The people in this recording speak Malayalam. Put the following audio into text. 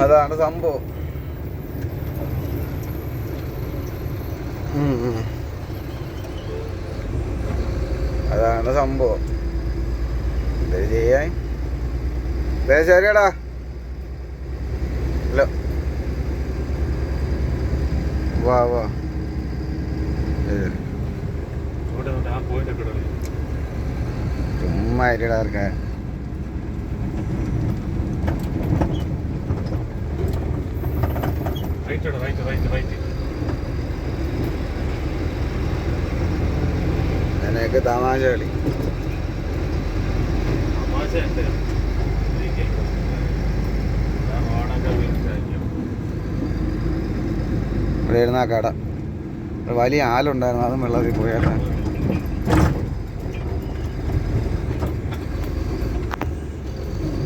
അതാണ് സംഭവം. അതാണ് സംഭവം. എന്താ ചെയ്യാൻ? ശരിയടാ. ഹലോ, വാ വാ. ചുമ്മാ ഇരിടാർക്കാ. അതിനൊക്കെ തമാശ കളി. ഇവിടെ ഇരുന്ന കട വലിയ ആലുണ്ടായിരുന്നു, അതും വെള്ളത്തിൽ പോയാൽ